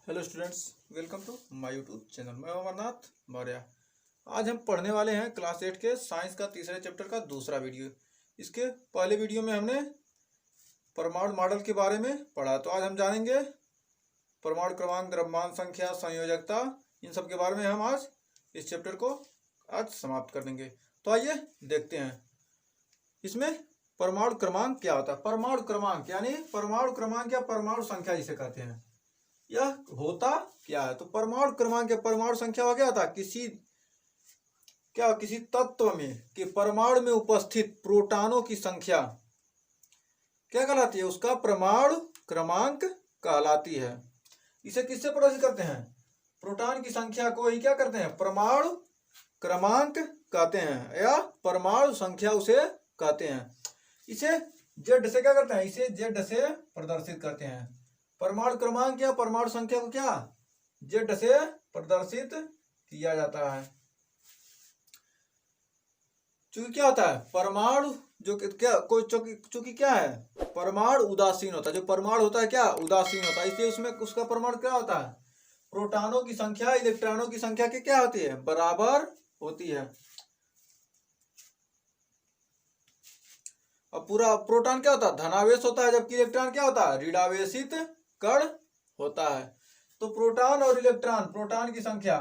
Hello students, welcome to my YouTube channel. मैं अमरनाथ मौर्य। आज हम पढ़ने वाले हैं क्लास 8 के साइंस का तीसरे चैप्टर का दूसरा वीडियो। इसके पहले वीडियो में हमने परमाणु मॉडल के बारे में पढ़ा, तो आज हम जानेंगे परमाणु क्रमांक, द्रव्यमान संख्या, संयोजकता, इन सब के बारे में हम आज इस चैप्टर को आज समाप्त कर देंगे। तो आइए देखते हैं इसमें परमाणु क्रमांक क्या होता है। परमाणु क्रमांक यानी परमाणु क्रमांक या परमाणु संख्या जिसे कहते हैं, यह होता क्या है। तो परमाणु क्रमांक या परमाणु संख्या हो क्या होता है, किसी तत्व में कि परमाणु में उपस्थित प्रोटॉनों की संख्या क्या कहलाती है, उसका परमाणु क्रमांक कहलाती है। इसे किससे प्रदर्शित करते हैं, प्रोटॉन की संख्या को ही क्या करते हैं, परमाणु क्रमांक कहते हैं या परमाणु संख्या उसे कहते हैं। इसे जेड से क्या करते हैं, इसे जेड से प्रदर्शित करते हैं। परमाणु क्रमांक या परमाणु संख्या को क्या जेड से प्रदर्शित किया जाता है। चूंकि क्या होता है, परमाणु जो क्या कोई चूंकि क्या है, परमाणु उदासीन होता है। जो परमाणु होता है क्या उदासीन होता है, इसलिए उसमें उसका परमाणु क्या होता है, प्रोटॉनों की संख्या इलेक्ट्रॉनों की संख्या की क्या होती है, बराबर होती है। अब पूरा प्रोटॉन क्या होता है, धनावेश होता है, जबकि इलेक्ट्रॉन क्या होता है, ऋणावेशित कण होता है। तो प्रोटॉन और इलेक्ट्रॉन, प्रोटॉन की संख्या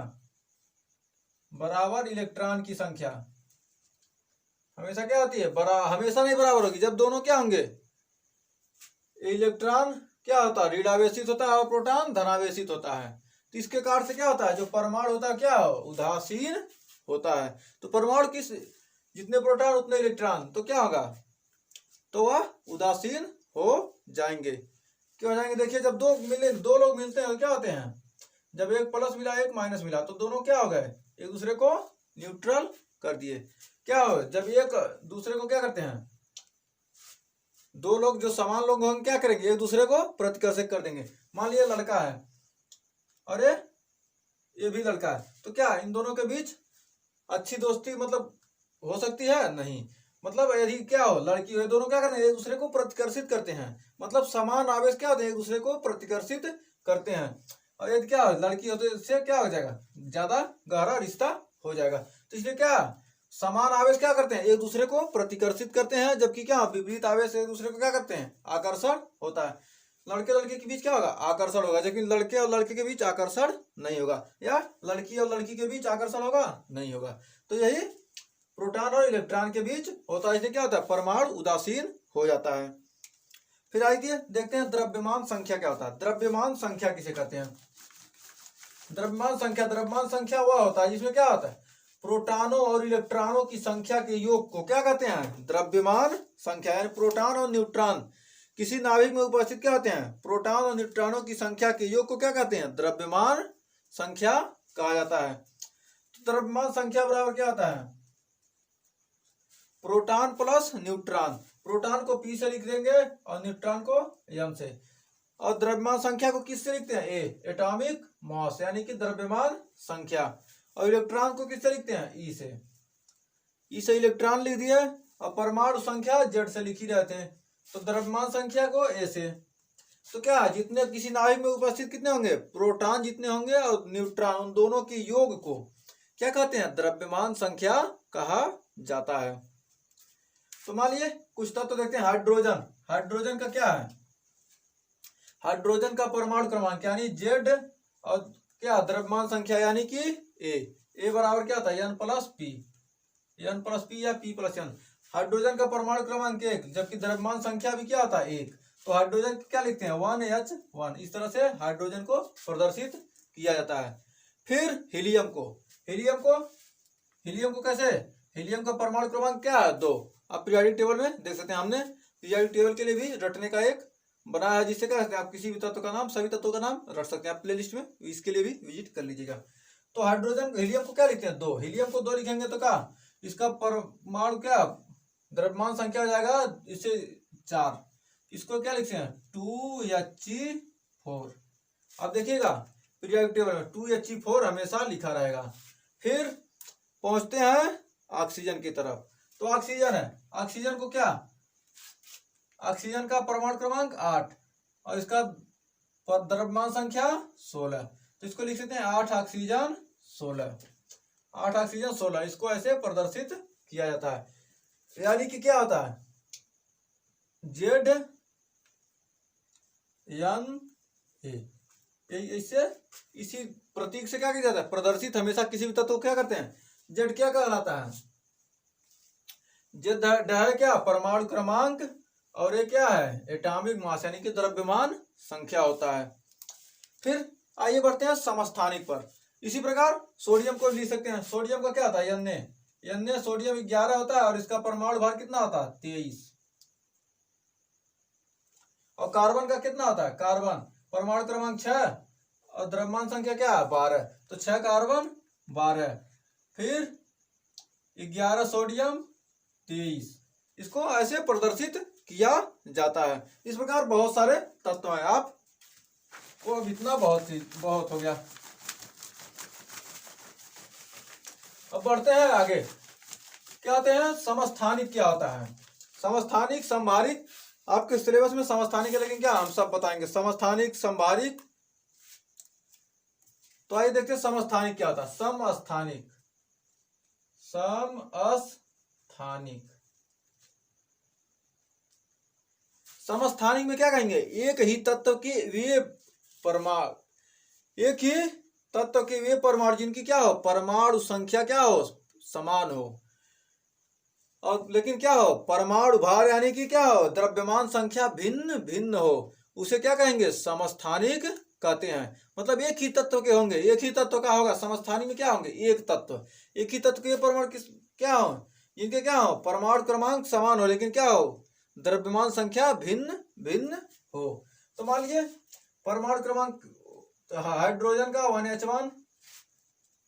बराबर इलेक्ट्रॉन की संख्या हमेशा क्या होती है, हमेशा नहीं बराबर होगी। जब दोनों क्या होंगे, इलेक्ट्रॉन क्या होता है, ऋणावेशित होता है और प्रोटॉन धनावेशित होता है। तो इसके कारण से क्या होता है, जो परमाणु होता है क्या उदासीन होता है। तो परमाणु किस जितने प्रोटॉन उतने इलेक्ट्रॉन, तो क्या होगा, तो वह उदासीन हो जाएंगे। क्यों हो जाएंगे, देखिए जब दो लोग मिलते हैं क्या होते हैं, जब एक प्लस मिला एक माइनस मिला तो दोनों क्या हो गए, एक दूसरे को न्यूट्रल कर दिए। क्या हो, जब एक दूसरे को क्या करते हैं, दो लोग जो समान लोग होंगे क्या करेंगे, एक दूसरे को प्रतिकर्षित कर देंगे। मान लिया लड़का है और ये भी लड़का है, तो क्या इन दोनों के बीच अच्छी दोस्ती मतलब हो सकती है, नहीं। मतलब यदि क्या हो, लड़की हो, दोनों क्या करते हैं, एक दूसरे को प्रतिकर्षित करते हैं। मतलब समान आवेश क्या होते हैं, एक दूसरे को प्रतिकर्षित करते हैं। और यदि क्या लड़की हो तो इससे क्या हो जाएगा, ज्यादा गहरा रिश्ता हो जाएगा। तो इसलिए क्या समान आवेश क्या करते हैं, एक दूसरे को प्रतिकर्षित करते हैं, जबकि क्या विपरीत आवेश एक दूसरे को क्या करते हैं, आकर्षण होता है। लड़के लड़के के बीच क्या होगा, आकर्षण होगा, लेकिन लड़के और लड़के के बीच आकर्षण नहीं होगा, या लड़की और लड़की के बीच आकर्षण होगा, नहीं होगा। तो यही प्रोटॉन और इलेक्ट्रॉन के बीच होता है, इसलिए क्या होता है, परमाणु उदासीन हो जाता है। फिर आइए देखते हैं द्रव्यमान संख्या क्या होता है। द्रव्यमान संख्या किसे कहते हैं, द्रव्यमान संख्या वह होता है जिसमें क्या होता है, प्रोटॉनों और इलेक्ट्रॉनों की संख्या के योग को क्या कहते हैं, द्रव्यमान संख्या। यानी प्रोटॉन और न्यूट्रॉन किसी नाभिक में उपस्थित क्या होते हैं, प्रोटॉन और न्यूट्रॉनों की संख्या के योग को क्या कहते हैं, द्रव्यमान संख्या कहा जाता है। तो द्रव्यमान संख्या बराबर क्या होता है, प्रोटॉन प्लस न्यूट्रॉन। प्रोटॉन को पी से लिख देंगे और न्यूट्रॉन को एम से। और द्रव्यमान संख्या को किससे लिखते हैं, ए एटॉमिक मास यानी कि द्रव्यमान संख्या। और इलेक्ट्रॉन को किससे लिखते हैं, ई से। ई से इलेक्ट्रॉन लिख दिए और परमाणु संख्या जेड से लिखी रहते हैं। तो द्रव्यमान संख्या को ए से। तो क्या जितने किसी नाभिक में उपस्थित कितने होंगे, प्रोटॉन जितने होंगे और न्यूट्रॉन, उन दोनों के योग को क्या कहते हैं, द्रव्यमान संख्या कहा जाता है। तो मान लीजिए कुछ तत्व देखते हैं, हाइड्रोजन। हाइड्रोजन का क्या है, हाइड्रोजन का परमाणु क्रमांक यानी जेड और क्या द्रव्यमान संख्या यानी कि ए बराबर क्या होता है, एन प्लस पी या पी प्लस एन। हाइड्रोजन का परमाणु क्रमांक 1, जबकि द्रव्यमान संख्या भी क्या होता है 1। तो हाइड्रोजन क्या लिखते हैं 1H1। इस तरह से हाइड्रोजन को प्रदर्शित किया जाता है। फिर हीलियम को कैसे, हीलियम का परमाणु क्रमांक क्या है 2। आप पीरियोडिक टेबल में देख सकते हैं, हमने पीरियोडिक टेबल के लिए भी रटने का एक बनाया है, जिससे क्या सकते हैं आप किसी भी तत्व का नाम, सभी तत्वों का नाम रट सकते हैं। आप प्लेलिस्ट में इसके लिए भी विजिट कर लीजिएगा। तो हाइड्रोजन हीलियम को क्या लिखते हैं 2, हीलियम को 2 लिखेंगे तो क्या इसका परमाणु क्या द्रव्यमान संख्या हो जाएगा इससे 4। इसको क्या लिखते हैं 2He4। अब देखिएगा पीरियोडिक टेबल में 2He4 हमेशा लिखा रहेगा। फिर पहुंचते हैं ऑक्सीजन की तरफ। तो ऑक्सीजन है, ऑक्सीजन को क्या, ऑक्सीजन का परमाणु क्रमांक 8 और इसका पर द्रव्यमान संख्या 16, तो इसको लिख सकते हैं 8 ऑक्सीजन 16, 8 ऑक्सीजन 16, इसको ऐसे प्रदर्शित किया जाता है। यानी कि क्या होता है, जेड एन ए, इससे इसी प्रतीक से क्या किया जाता है, प्रदर्शित हमेशा किसी भी तत्व को क्या करते हैं, जेड क्या कहलाता है, जेड है क्या, परमाणु क्रमांक, और ये क्या है, एटॉमिक मास यानी कि द्रव्यमान संख्या होता है। फिर आइए बढ़ते हैं समस्थानिक पर। इसी प्रकार सोडियम को लिख सकते हैं, सोडियम का क्या होता है, Na, सोडियम 11 होता है और इसका परमाणु भार कितना होता है, 23। और कार्बन का कितना होता है, कार्बन परमाणु क्रमांक 6 और द्रव्यमान संख्या क्या है, 12, तो 6 कार्बन 12, फिर 11 सोडियम 23, इसको ऐसे प्रदर्शित किया जाता है। इस प्रकार बहुत सारे तत्व हैं, आप को अब इतना बहुत हो गया। अब बढ़ते हैं आगे, क्या होते हैं समस्थानिक, क्या होता है समस्थानिक, संभारिक, आपके सिलेबस में समस्थानिक है, लेकिन क्या हम सब बताएंगे समस्थानिक संभारिक। तो आइए देखते हैं समस्थानिक क्या होता है। समस्थानिक, समस्थानिक, समस्थानिक में क्या कहेंगे, एक ही तत्व के वे परमाणु, एक ही तत्व के वे परमाणु जिनकी क्या हो, परमाणु संख्या क्या हो, समान हो, और लेकिन क्या हो, परमाणु भार यानी कि क्या हो, द्रव्यमान संख्या भिन्न भिन्न हो, उसे क्या कहेंगे, समस्थानिक कहते हैं। मतलब एक ही तत्व के होंगे, एक ही तत्व का होगा, समस्थानिक में क्या होंगे, एक तत्व, एक ही तत्व के परमाणु किस क्या हो, इनके क्या हो, परमाणु क्रमांक समान हो, लेकिन क्या हो, द्रव्यमान संख्या भिन्न भिन्न हो। तो मान लीजिए परमाणु क्रमांक हाइड्रोजन का 1H1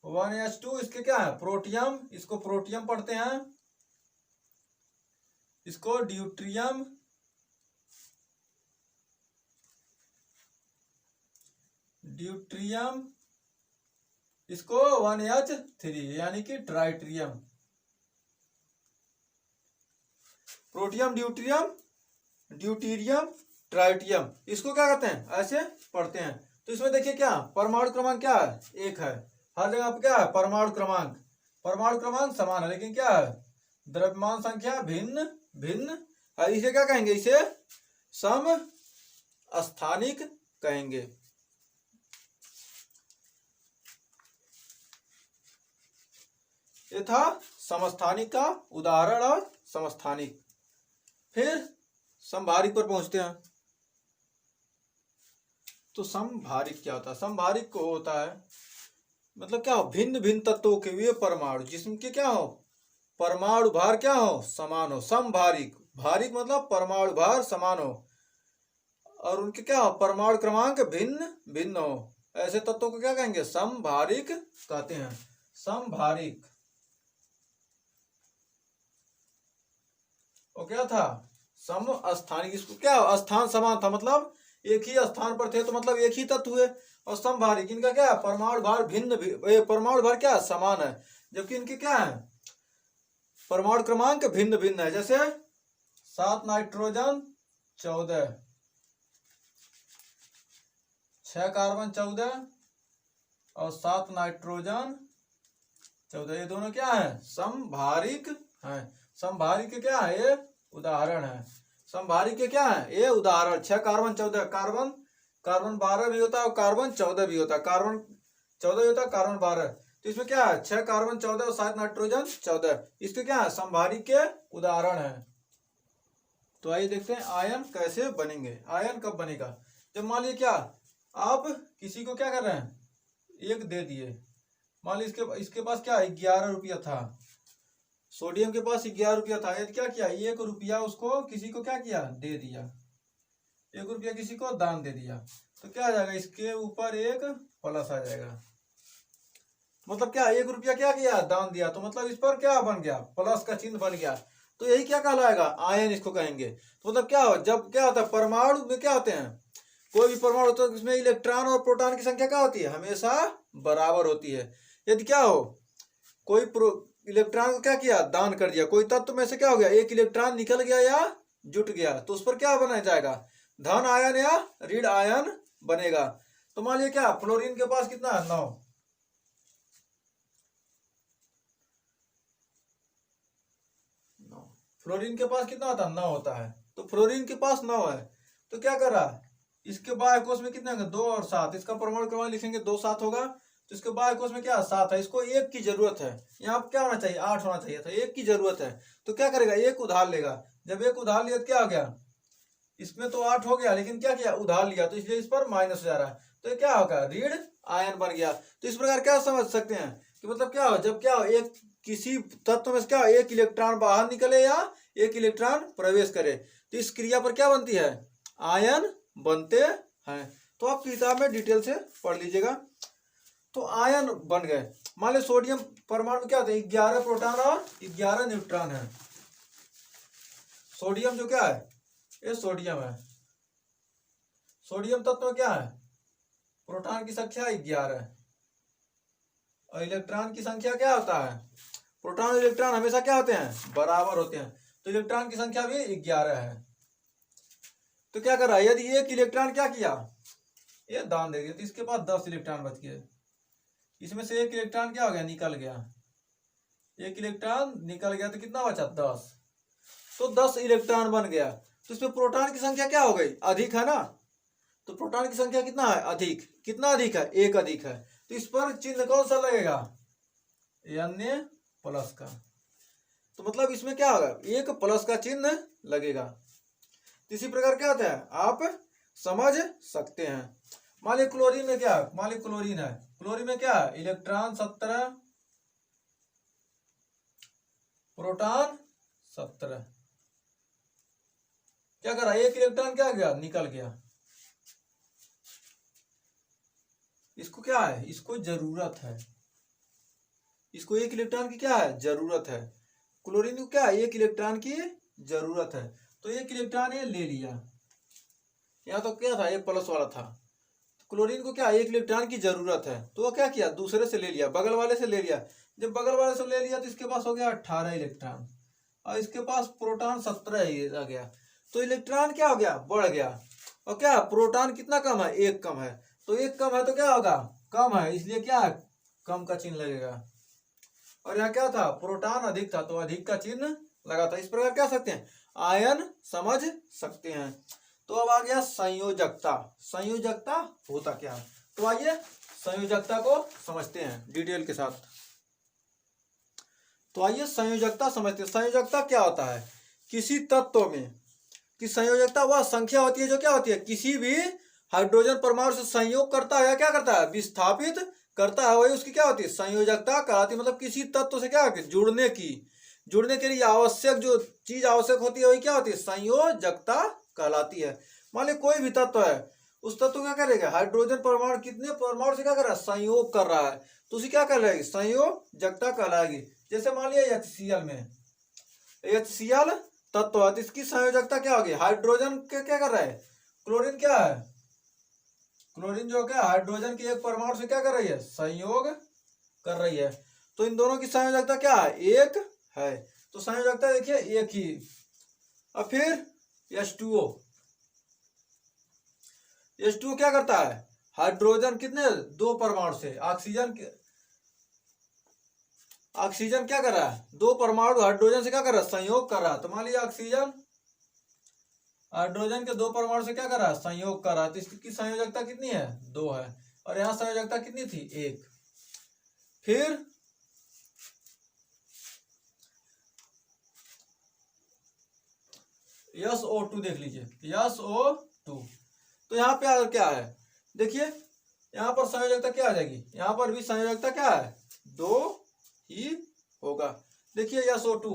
1H2, इसके क्या है, प्रोटियम, इसको प्रोटियम पढ़ते हैं, इसको ड्यूट्रियम, इसको 1H3 यानी कि ट्राइट्रियम, प्रोटियम ड्यूटीरियम ट्राइटियम, इसको क्या कहते हैं, ऐसे पढ़ते हैं। तो इसमें देखिए क्या परमाणु क्रमांक क्या है, एक है, हर जगह पे क्या है, परमाणु क्रमांक समान है, लेकिन क्या है, द्रव्यमान संख्या भिन्न भिन्न है। इसे क्या कहेंगे, इसे समस्थानिक कहेंगे। ये था समस्थानिक का उदाहरण और समस्थानिक। फिर संभारिक पर पहुंचते हैं। तो संभारिक क्या होता है, संभारिक को होता है मतलब क्या हो, भिन्न भिन्न तत्वों के वे परमाणु जिसके क्या हो, परमाणु भार क्या हो, समान हो। संभारिक, भारिक मतलब परमाणु भार समान हो और उनके क्या हो, परमाणु क्रमांक भिन्न भिन्न हो, ऐसे तत्वों को क्या कहेंगे, संभारिक कहते हैं। संभारिक और क्या था, समस्थानिक, इसको क्या स्थान समान था, मतलब एक ही स्थान पर थे, तो मतलब एक ही तत्व हुए। और संभारिक, इनका क्या है, परमाणु भार भिन्न, परमाणु भार क्या समान है, जबकि इनके क्या है, परमाणु क्रमांक भिन्न भिन्न है। जैसे 7 नाइट्रोजन 14, 6 कार्बन 14 और 7 नाइट्रोजन 14, ये दोनों क्या है, संभारिक है। संभारिक के क्या है, ये उदाहरण है। संभारिक के क्या है, ये उदाहरण। 6 कार्बन 14, कार्बन 12 भी होता है और कार्बन 14 भी होता है, कार्बन 14 भी होता है, कार्बन 12, तो इसमें क्या है, 6 कार्बन 14 और 7 नाइट्रोजन 14, इसके क्या है, संभारिक के उदाहरण है। तो आइए देखते हैं आयन कैसे बनेंगे। आयन कब बनेगा, जब मान लीजिए क्या आप किसी को क्या कर रहे हैं, एक दे दिए, मान लीजिए इसके पास क्या 11 रुपया था, सोडियम के पास 11 रुपया था, यदि क्या किया, 1 रुपया उसको किसी को क्या किया, दे दिया, 1 रुपया किसी को दान दे दिया, तो क्या आ जाएगा, इसके ऊपर एक प्लस आ जाएगा। मतलब क्या 1 रुपया क्या किया, दान दिया, तो मतलब इस पर क्या बन गया, प्लस का चिन्ह बन गया, तो यही क्या कहलाएगा, आयन इसको कहेंगे। तो मतलब क्या हो, जब क्या होता है, परमाणु में क्या होते हैं, कोई भी परमाणु होता है उसमें इलेक्ट्रॉन और प्रोटॉन की संख्या क्या होती है, हमेशा बराबर होती है। यदि क्या हो, कोई इलेक्ट्रॉन को क्या किया, दान कर दिया, कोई तत्व में से क्या हो गया, एक इलेक्ट्रॉन निकल गया या जुट गया, तो उस पर क्या बना जाएगा, धन आयन या ऋण आयन बनेगा। तो मान लीजिए क्या फ्लोरीन के पास कितना है 9, फ्लोरीन के पास कितना होता है 9 होता है। तो फ्लोरीन के पास 9 है तो क्या कर रहा है, इसके बाह्य कोश में कितने होंगे 2 और 7, इसका परमाणु क्रमांक लिखेंगे 2 7 होगा। तो इसके बाह्य कोश में क्या 7 है, इसको 1 की जरूरत है, यहाँ क्या होना चाहिए 8 होना चाहिए था, 1 की जरूरत है। तो क्या करेगा 1 उधार लेगा, जब 1 उधार लिया तो क्या हो गया, इसमें तो 8 हो गया लेकिन क्या किया उधार लिया तो इसलिए इस पर माइनस हो जा रहा है, तो ये क्या होगा ऋण आयन बन गया। तो इस प्रकार क्या समझ सकते हैं कि मतलब क्या हो, जब क्या हो एक किसी तत्व में से क्या एक इलेक्ट्रॉन बाहर निकले या एक इलेक्ट्रॉन प्रवेश करे तो इस क्रिया पर क्या बनती है आयन बनते हैं। तो आप किताब में डिटेल से पढ़ लीजिएगा। तो आयन बन गए। मान लो सोडियम परमाणु क्या होते हैं 11 प्रोटॉन और 11 न्यूट्रॉन है। सोडियम जो क्या है ये सोडियम है, सोडियम तत्व में क्या है प्रोटॉन की संख्या 11 और इलेक्ट्रॉन की संख्या क्या होता है, प्रोटॉन और इलेक्ट्रॉन हमेशा क्या होते हैं बराबर होते हैं, तो इलेक्ट्रॉन की संख्या भी 11 है। तो क्या कर रहा है यदि एक इलेक्ट्रॉन क्या किया ये दान दे दिया तो इसके पास 10 इलेक्ट्रॉन बच गए, इसमें से एक इलेक्ट्रॉन क्या हो गया निकल गया, एक इलेक्ट्रॉन निकल गया तो कितना बचा 10, तो 10 इलेक्ट्रॉन बन गया। तो इसमें प्रोटॉन की संख्या क्या हो गई अधिक है ना, तो प्रोटॉन की संख्या कितना है अधिक, कितना अधिक है 1 अधिक है। तो इस पर चिन्ह कौन सा लगेगा N प्लस का, तो मतलब इसमें क्या होगा 1 प्लस का चिन्ह लगेगा। तो इसी प्रकार क्या होता है आप समझ सकते हैं। मान लीजिए क्लोरीन में क्या है, मान लीजिए क्लोरीन है, क्लोरीन में क्या है इलेक्ट्रॉन 17 प्रोटॉन 17, क्या कर रहा है एक इलेक्ट्रॉन क्या गया निकल गया, इसको क्या है इसको जरूरत है, इसको एक इलेक्ट्रॉन की क्या है जरूरत है, क्लोरीन को क्या है एक इलेक्ट्रॉन की जरूरत है। तो एक इलेक्ट्रॉन ये ले लिया, यहाँ तो क्या था एक प्लस वाला था, क्लोरीन को क्या एक इलेक्ट्रॉन की जरूरत है तो वो क्या किया दूसरे से ले लिया बगल वाले से ले लिया, जब बगल वाले से ले लिया तो इसके पास हो गया 18 इलेक्ट्रॉन और इसके पास प्रोटॉन 17 ही आ गया, तो इलेक्ट्रॉन क्या हो गया बढ़ गया और क्या प्रोटॉन कितना कम है 1 कम है, तो 1 कम है तो क्या होगा कम है इसलिए क्या है कम का चिन्ह लगेगा। और यहाँ क्या था प्रोटॉन अधिक था तो अधिक का चिन्ह लगा था। इस प्रकार क्या सकते हैं आयन समझ सकते हैं। तो अब आ गया संयोजकता, संयोजकता होता क्या है, तो आइए संयोजकता को समझते हैं डिटेल के साथ। तो आइए संयोजकता समझते हैं। संयोजकता क्या होता है किसी तत्व में कि संयोजकता वह संख्या होती है जो क्या होती है किसी भी हाइड्रोजन परमाणु से संयोग करता है या क्या करता है विस्थापित करता है, वही उसकी क्या होती है संयोजकता कहलाती है। मतलब किसी तत्व से क्या जुड़ने के लिए आवश्यक जो चीज आवश्यक होती है वही क्या होती है संयोजकता कहलाती है। मान लीजिए कोई भी तत्व है उस तत्व क्या करेगा हाइड्रोजन परमाणु कितने परमाणु से क्या कर रहा है संयोग कर रहा है तो उसी क्या कहलाएगी संयोजकता कहलाएगी। जैसे मान लिया HCl में HCl तत्व है तो इसकी संयोजकता क्या होगी हाइड्रोजन के क्या कर रहा है क्लोरीन क्या है क्लोरीन जो क्या हाइड्रोजन के एक परमाणु से क्या कर रही है संयोग कर रही है, तो इन दोनों की संयोजकता क्या है एक है। तो संयोजकता देखिए एक ही। अब फिर H2O, H2O क्या करता है हाइड्रोजन कितने 2 परमाणु से ऑक्सीजन क्या कर रहा है 2 परमाणु हाइड्रोजन से क्या कर रहा है संयोग कर रहा है। तो मान लीजिए ऑक्सीजन हाइड्रोजन के 2 परमाणु से क्या कर रहा है संयोग कर रहा है तो इसकी संयोजकता कितनी है 2 है और यहाँ संयोजकता कितनी थी 1। फिर SO2 देख लीजिए SO2, तो यहाँ पे क्या है देखिए यहाँ पर संयोजकता क्या आ जाएगी यहाँ पर भी संयोजकता क्या है 2 ही होगा। देखिए SO2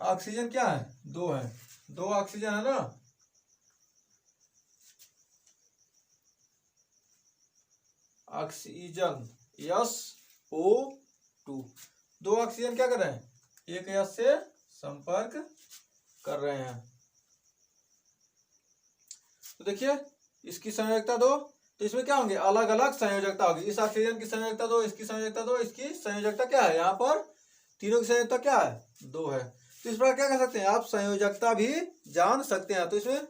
ऑक्सीजन क्या है 2 है 2 ऑक्सीजन है ना, ऑक्सीजन SO2 2 ऑक्सीजन क्या कर रहे हैं एक S से संपर्क कर रहे हैं। तो देखिए इसकी संयोजकता 2, तो इसमें क्या होंगे अलग अलग संयोजकता होगी, इस ऑक्सीजन की संयोजकता 2 इसकी संयोजकता 2 इसकी संयोजकता क्या है यहाँ पर तीनों की संयोजकता क्या है 2 है। तो इस प्रकार क्या कर सकते हैं आप, संयोजकता भी जान सकते हैं। तो इसमें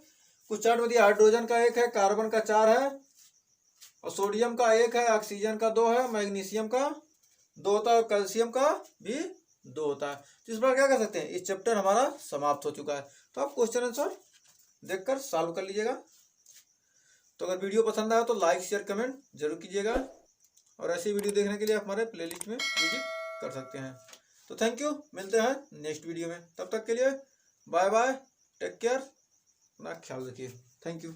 कुछ चार्ट में दिया, हाइड्रोजन का 1 है, कार्बन का 4 है, और सोडियम का 1 है, ऑक्सीजन का 2 है, मैग्नीशियम का 2 होता है, और कैल्शियम का भी 2 होता है। तो इस प्रकार क्या कर सकते हैं, इस चैप्टर हमारा समाप्त हो चुका है। तो आप क्वेश्चन आंसर देखकर सॉल्व कर लीजिएगा। तो अगर वीडियो पसंद आया तो लाइक शेयर कमेंट जरूर कीजिएगा, और ऐसी वीडियो देखने के लिए आप हमारे प्लेलिस्ट में विजिट कर सकते हैं। तो थैंक यू, मिलते हैं नेक्स्ट वीडियो में, तब तक के लिए बाय बाय, टेक केयर, अपना ख्याल रखिए, थैंक यू।